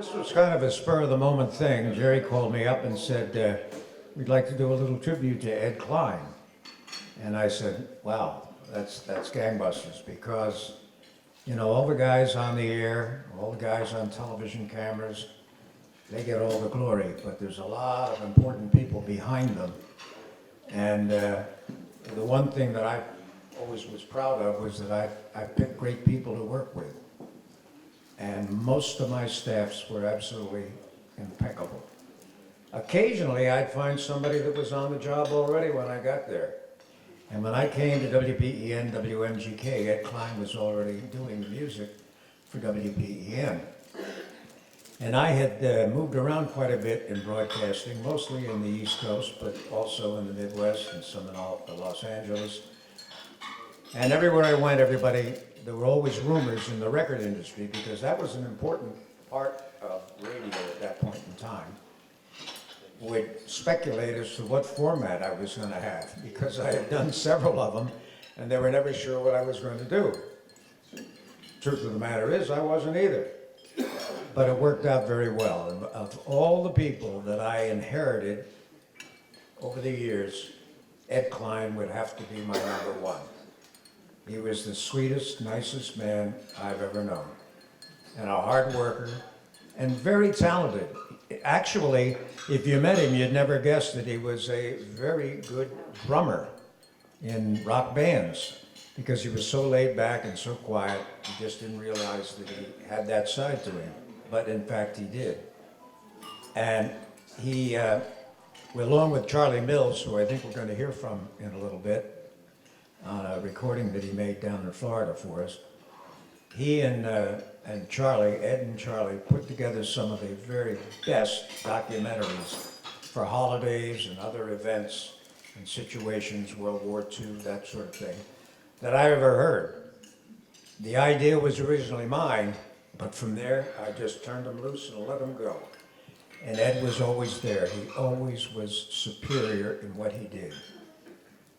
This was kind of a spur of the moment thing. Jerry called me up and said, we'd like to do a little tribute to Ed Klein. And I said, wow, that's gangbusters, because, you know, all the guys on the air, all the guys on television cameras, they get all the glory, but there's a lot of important people behind them. And the one thing that I always was proud of was that I picked great people to work with. And most of my staffs were absolutely impeccable. Occasionally, I'd find somebody that was on the job already when I got there. And when I came to WBEN, WMGK, Ed Klein was already doing the music for WBEN. And I had moved around quite a bit in broadcasting, mostly in the East Coast, but also in the Midwest and some in Los Angeles. And everywhere I went, there were always rumors in the record industry, because that was an important part of radio at that point in time. Would speculate as to what format I was going to have, because I had done several of them, and they were never sure what I was going to do. Truth of the matter is, I wasn't either. But it worked out very well. And of all the people that I inherited over the years, Ed Klein would have to be my number one. He was the sweetest, nicest man I've ever known, and a hard worker, and very talented. Actually, if you met him, you'd never guess that he was a very good drummer in rock bands, because he was so laid back and so quiet, you just didn't realize that he had that side to him. But in fact, he did. And he, along with Charlie Mills, who I think we're going to hear from in a little bit, on a recording that he made down in Florida for us, he and Charlie, Ed and Charlie, put together some of the very best documentaries for holidays and other events and situations, World War II, that sort of thing, that I ever heard. The idea was originally mine, but from there, I just turned them loose and let them go. And Ed was always there. He always was superior in what he did.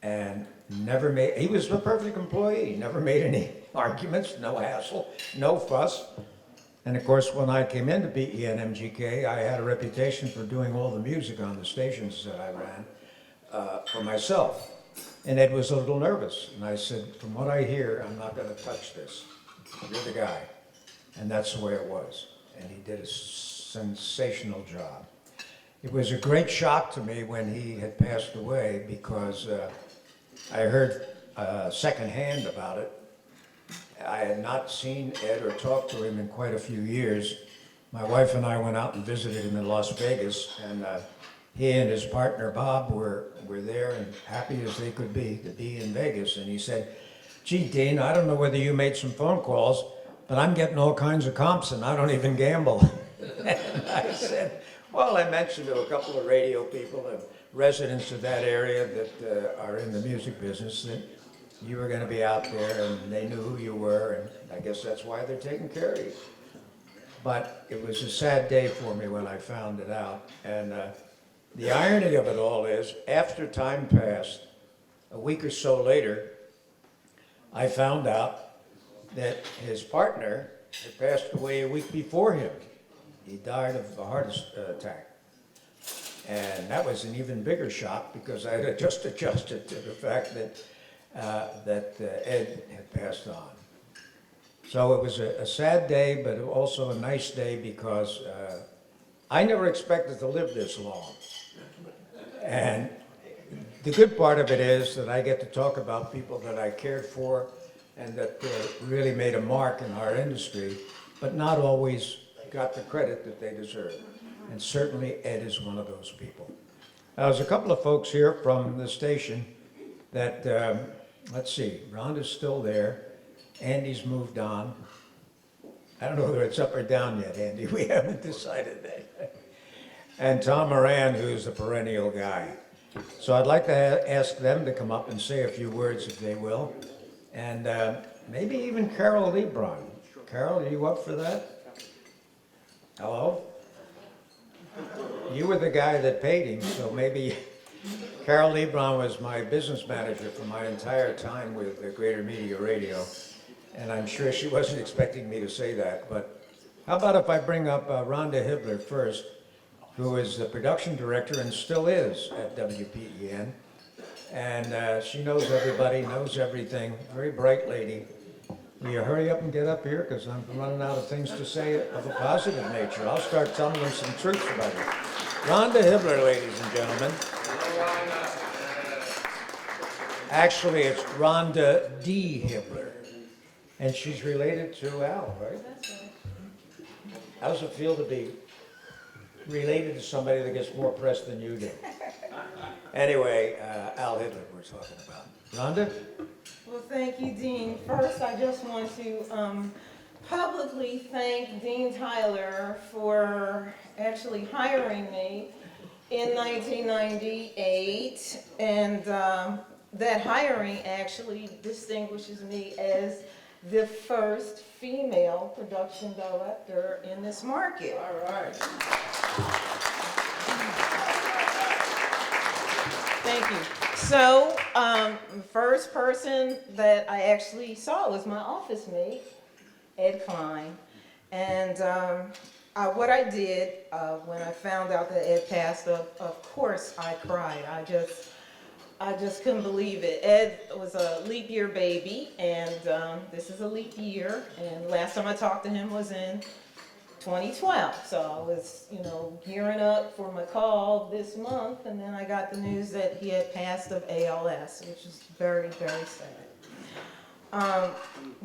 And he was a perfect employee, never made any arguments, no hassle, no fuss. And of course, when I came into BEN MGK, I had a reputation for doing all the music on the stations that I ran for myself. And Ed was a little nervous. And I said, from what I hear, I'm not going to touch this. You're the guy. And that's the way it was. And he did a sensational job. It was a great shock to me when he had passed away, because I heard secondhand about it. I had not seen Ed or talked to him in quite a few years. My wife and I went out and visited him in Las Vegas, and he and his partner Bob were there and happy as they could be to be in Vegas. And he said, gee, Dean, I don't know whether you made some phone calls, but I'm getting all kinds of comps and I don't even gamble. And I said, well, I mentioned to a couple of radio people and residents of that area that are in the music business that you were going to be out there, and they knew who you were, and I guess that's why they're taking care of you. But it was a sad day for me when I found it out. And the irony of it all is, after time passed, a week or so later, I found out that his partner had passed away a week before him. He died of a heart attack. And that was an even bigger shock, because I had just adjusted to the fact that Ed had passed on. So it was a sad day, but also a nice day, because I never expected to live this long. And the good part of it is that I get to talk about people that I cared for and that really made a mark in our industry, but not always got the credit that they deserve. And certainly Ed is one of those people. Now, there's a couple of folks here from the station that, let's see, Rhonda's still there. Andy's moved on. I don't know whether it's up or down yet, Andy. We haven't decided that. And Tom Moran, who's a perennial guy. So I'd like to ask them to come up and say a few words, if they will. And maybe even Carol Lebron. Carol, are you up for that? Hello? You were the guy that paid him, so maybe. Carol Lebron was my business manager for my entire time with Greater Media Radio, and I'm sure she wasn't expecting me to say that, but How about if I bring up Rhonda Hibbler first, who is the production director and still is at WPEN. And she knows everybody, knows everything, very bright lady. Will you hurry up and get up here, because I'm running out of things to say of a positive nature. I'll start telling them some truths about it. Rhonda Hibbler, ladies and gentlemen. Actually, it's Rhonda D. Hibbler. And she's related to Al, right? That's right. How does it feel to be related to somebody that gets more press than you do? Anyway, Al Hitler we're talking about. Rhonda? Well, thank you, Dean. First, I just want to publicly thank Dean Tyler for actually hiring me in 1998, and that hiring actually distinguishes me as the first female production director in this market. All right. Thank you. So, the first person that I actually saw was my office mate, Ed Klein. And what I did when I found out that Ed passed, of course I cried. I just couldn't believe it. Ed was a leap year baby, and this is a leap year. And last time I talked to him was in 2012. So I was, gearing up for my call this month, and then I got the news that he had passed of ALS, which is very, very sad.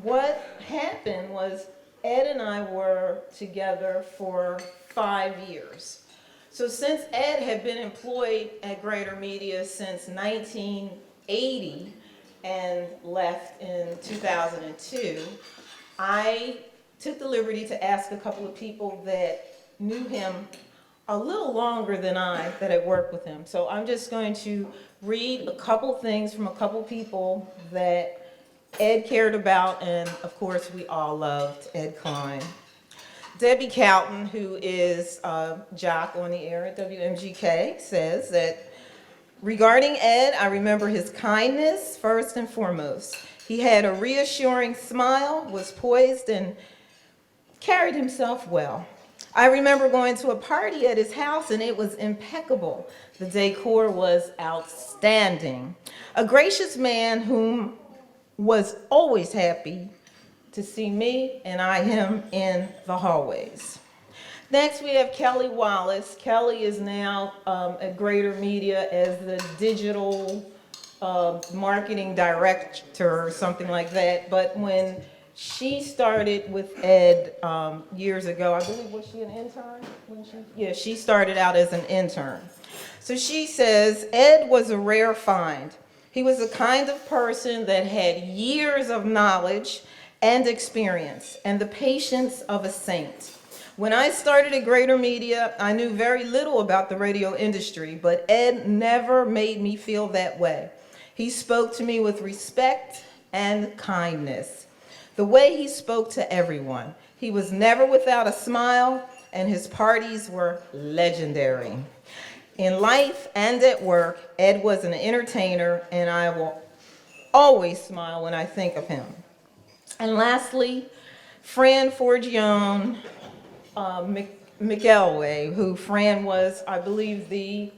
What happened was Ed and I were together for 5 years. So since Ed had been employed at Greater Media since 1980 and left in 2002, I took the liberty to ask a couple of people that knew him a little longer than I that had worked with him. So I'm just going to read a couple things from a couple people that Ed cared about, and of course we all loved Ed Klein. Debbie Calton, who is a jock on the air at WMGK, says that regarding Ed, I remember his kindness first and foremost. He had a reassuring smile, was poised, and carried himself well. I remember going to a party at his house, and it was impeccable. The decor was outstanding. A gracious man whom was always happy to see me and I him in the hallways. Next, we have Kelly Wallace. Kelly is now at Greater Media as the digital marketing director or something like that. But when she started with Ed years ago, I believe, was she an intern? She started out as an intern. So she says, Ed was a rare find. He was the kind of person that had years of knowledge and experience, and the patience of a saint. When I started at Greater Media, I knew very little about the radio industry, but Ed never made me feel that way. He spoke to me with respect and kindness. The way he spoke to everyone. He was never without a smile, and his parties were legendary. In life and at work, Ed was an entertainer, and I will always smile when I think of him. And lastly, Fran Forgione McElway, who Fran was, I believe, the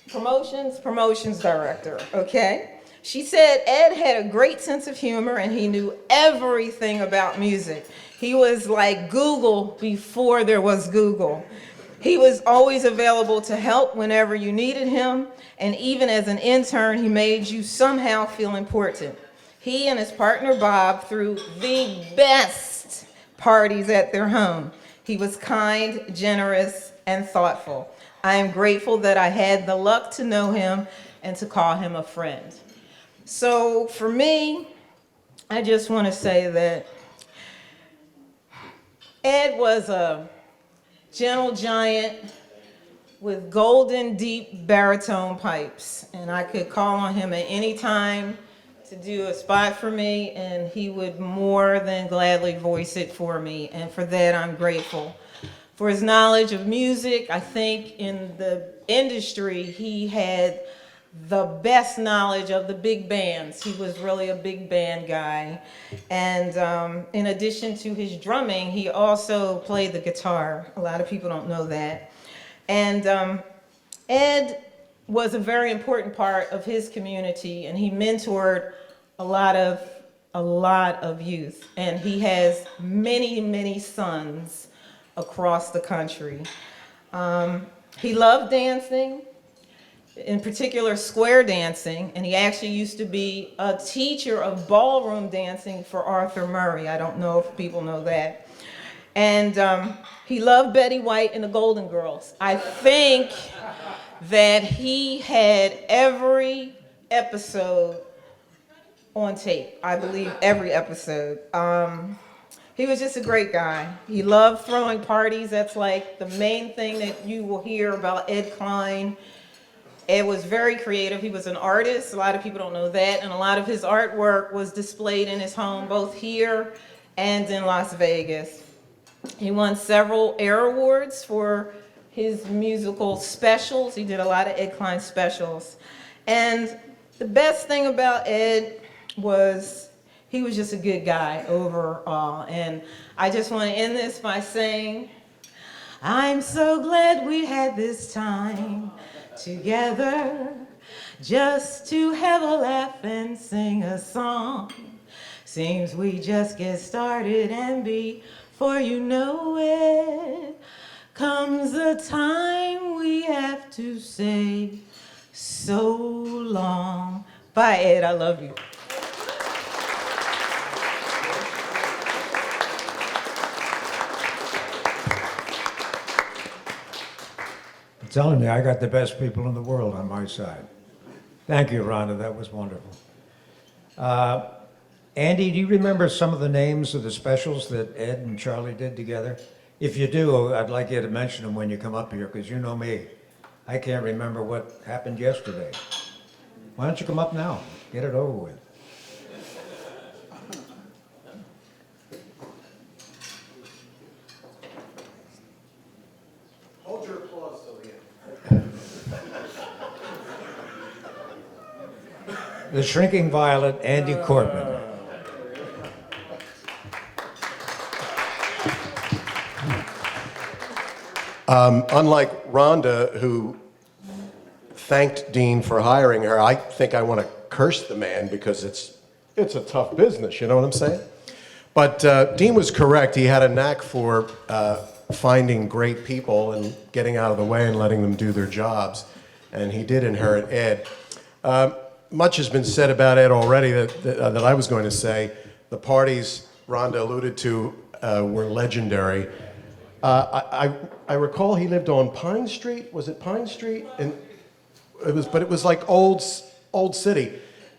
promotions director, okay? She said Ed had a great sense of humor and he knew everything about music. He was like Google before there was Google. He was always available to help whenever you needed him, and even as an intern, he made you somehow feel important. He and his partner Bob threw the best parties at their home. He was kind, generous, and thoughtful. I am grateful that I had the luck to know him and to call him a friend. So for me, I just want to say that Ed was a gentle giant with golden deep baritone pipes, and I could call on him at any time to do a spot for me, and he would more than gladly voice it for me, and for that I'm grateful. For his knowledge of music, I think in the industry he had the best knowledge of the big bands. He was really a big band guy. And in addition to his drumming, he also played the guitar. A lot of people don't know that. And Ed was a very important part of his community, and he mentored a lot of youth. And he has many, many sons across the country. He loved dancing, in particular square dancing, and he actually used to be a teacher of ballroom dancing for Arthur Murray. I don't know if people know that. And he loved Betty White and the Golden Girls. I think that he had every episode on tape. I believe every episode. He was just a great guy. He loved throwing parties. That's like the main thing that you will hear about Ed Klein. Ed was very creative. He was an artist. A lot of people don't know that. And a lot of his artwork was displayed in his home, both here and in Las Vegas. He won several AIR Awards for his musical specials. He did a lot of Ed Klein specials. And the best thing about Ed was he was just a good guy overall. And I just want to end this by saying, I'm so glad we had this time together, just to have a laugh and sing a song. Seems we just get started, and before you know it, comes the time we have to say so long. Bye, Ed, I love you. I'm telling you, I got the best people in the world on my side. Thank you, Rhonda, that was wonderful. Andy, do you remember some of the names of the specials that Ed and Charlie did together? If you do, I'd like you to mention them when you come up here, because you know me. I can't remember what happened yesterday. Why don't you come up now? Get it over with. Hold your applause till the end. The Shrinking Violet, Andy Cortman. Unlike Rhonda, who thanked Dean for hiring her, I think I want to curse the man because it's a tough business, you know what I'm saying? But Dean was correct. He had a knack for finding great people and getting out of the way and letting them do their jobs, and he did inherit Ed. Much has been said about Ed already that I was going to say. The parties Rhonda alluded to were legendary. I recall he lived on Pine Street. Was it Pine Street? And it was like old city.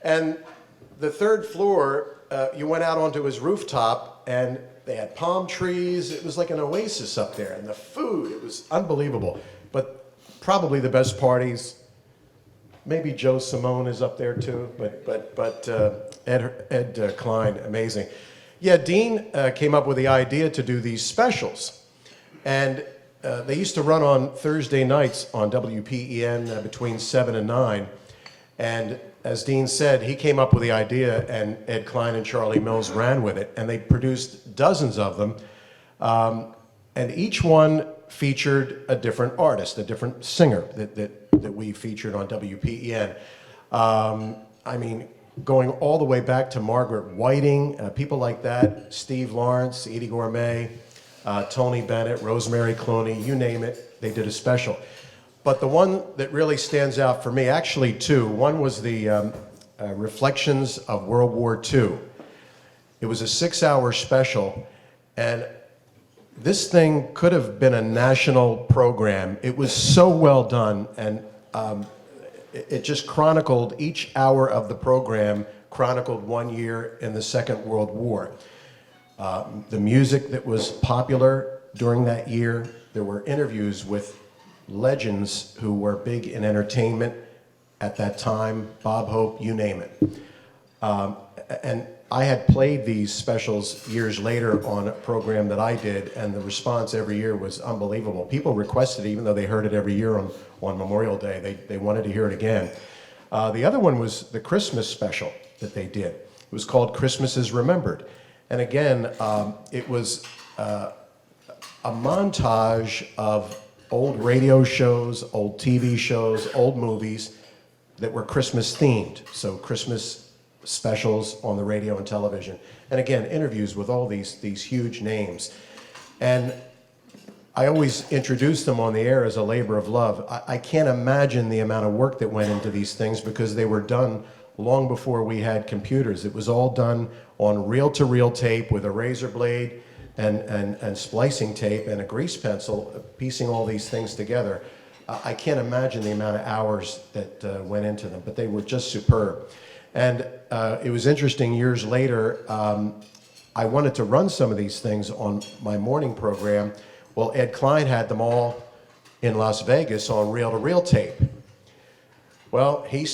And the third floor, you went out onto his rooftop, and they had palm trees. It was like an oasis up there, and the food, it was unbelievable. But probably the best parties. Maybe Joe Simone is up there too. But Ed Klein, amazing. Yeah, Dean came up with the idea to do these specials. And they used to run on Thursday nights on WPEN between 7 and 9. And as Dean said, he came up with the idea, and Ed Klein and Charlie Mills ran with it. And they produced dozens of them. And each one featured a different artist, a different singer that we featured on WPEN. I mean, going all the way back to Margaret Whiting, people like that, Steve Lawrence, Edie Gourmet, Tony Bennett, Rosemary Clooney, you name it, they did a special. But the one that really stands out for me, actually two. One was the Reflections of World War II. It was a 6-hour special, and this thing could have been a national program. It was so well done, and it just chronicled, each hour of the program chronicled 1 year in the Second World War. The music that was popular during that year, there were interviews with legends who were big in entertainment at that time, Bob Hope, you name it. And I had played these specials years later on a program that I did, and the response every year was unbelievable. People requested it, even though they heard it every year on Memorial Day. They wanted to hear it again. The other one was the Christmas special that they did. It was called Christmas is Remembered. And again, it was a montage of old radio shows, old TV shows, old movies that were Christmas themed. So Christmas specials on the radio and television. And again, interviews with all these huge names. And I always introduce them on the air as a labor of love. I can't imagine the amount of work that went into these things because they were done long before we had computers. It was all done on reel-to-reel tape with a razor blade and splicing tape and a grease pencil, piecing all these things together. I can't imagine the amount of hours that went into them, but they were just superb. And it was interesting, years later, I wanted to run some of these things on my morning program. Well, Ed Klein had them all in Las Vegas on reel-to-reel tape. Well, I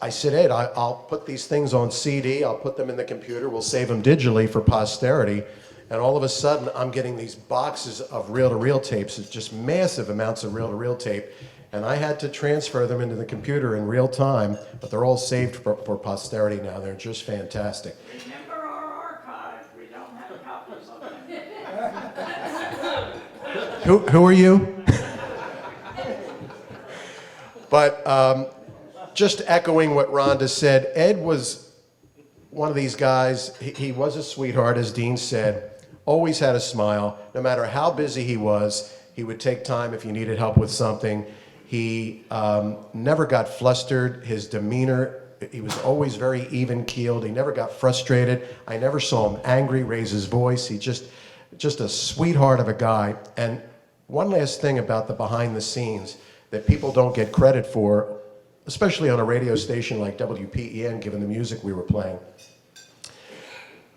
said, Ed, I'll put these things on CD, I'll put them in the computer, we'll save them digitally for posterity. And all of a sudden, I'm getting these boxes of reel-to-reel tapes, it's just massive amounts of reel-to-reel tape. And I had to transfer them into the computer in real time, but they're all saved for posterity now. They're just fantastic. Remember our archive, we don't have copies of it. Who are you? But just echoing what Rhonda said, Ed was one of these guys, he was a sweetheart, as Dean said, always had a smile. No matter how busy he was, he would take time if you needed help with something. He never got flustered. His demeanor, he was always very even-keeled. He never got frustrated. I never saw him angry, raise his voice. He just a sweetheart of a guy. And one last thing about the behind the scenes that people don't get credit for, especially on a radio station like WPEN, given the music we were playing.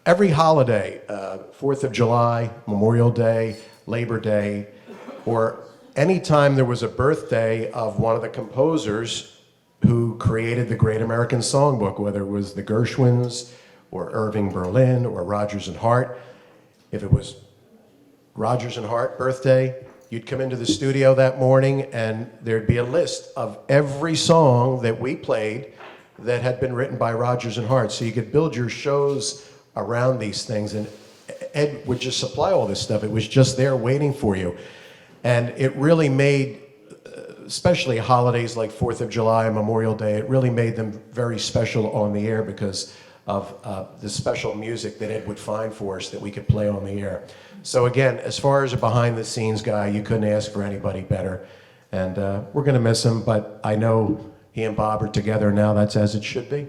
Every holiday, 4th of July, Memorial Day, Labor Day, or anytime there was a birthday of one of the composers who created the Great American Songbook, whether it was the Gershwins or Irving Berlin or Rodgers and Hart, if it was Rodgers and Hart birthday, you'd come into the studio that morning and there'd be a list of every song that we played that had been written by Rodgers and Hart. So you could build your shows around these things, and Ed would just supply all this stuff. It was just there waiting for you. And it really made, especially holidays like 4th of July and Memorial Day, it really made them very special on the air because of the special music that Ed would find for us that we could play on the air. So again, as far as a behind-the-scenes guy, you couldn't ask for anybody better. And we're going to miss him, but I know he and Bob are together now. That's as it should be.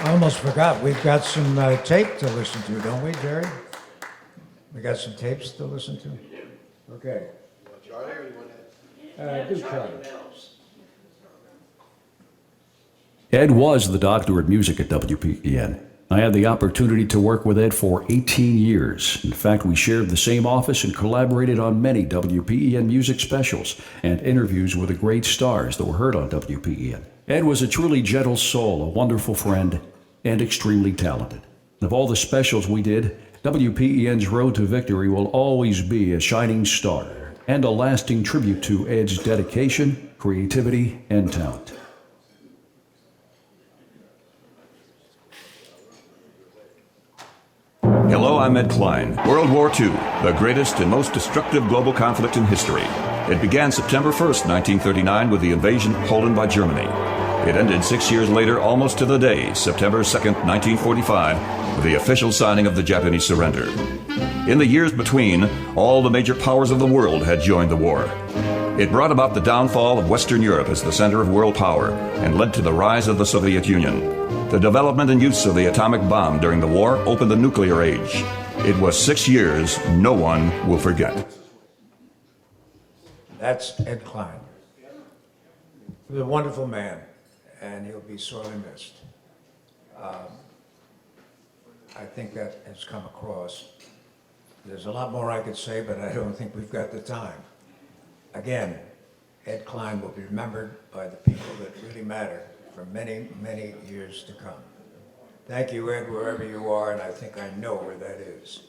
I almost forgot, we've got some tape to listen to, don't we, Jerry? We got some tapes to listen to? Okay. Do Charlie. Ed was the doctor of music at WPEN. I had the opportunity to work with Ed for 18 years. In fact, we shared the same office and collaborated on many WPEN music specials and interviews with the great stars that were heard on WPEN. Ed was a truly gentle soul, a wonderful friend, and extremely talented. Of all the specials we did, WPEN's Road to Victory will always be a shining star and a lasting tribute to Ed's dedication, creativity, and talent. Hello, I'm Ed Klein. World War II, the greatest and most destructive global conflict in history. It began September 1st, 1939, with the invasion of Poland by Germany. It ended 6 years later, almost to the day, September 2nd, 1945, with the official signing of the Japanese surrender. In the years between, all the major powers of the world had joined the war. It brought about the downfall of Western Europe as the center of world power and led to the rise of the Soviet Union. The development and use of the atomic bomb during the war opened the nuclear age. It was 6 years no one will forget. That's Ed Klein. He was a wonderful man, and he'll be sorely missed. I think that has come across. There's a lot more I could say, but I don't think we've got the time. Again, Ed Klein will be remembered by the people that really matter for many, many years to come. Thank you, Ed, wherever you are, and I think I know where that is.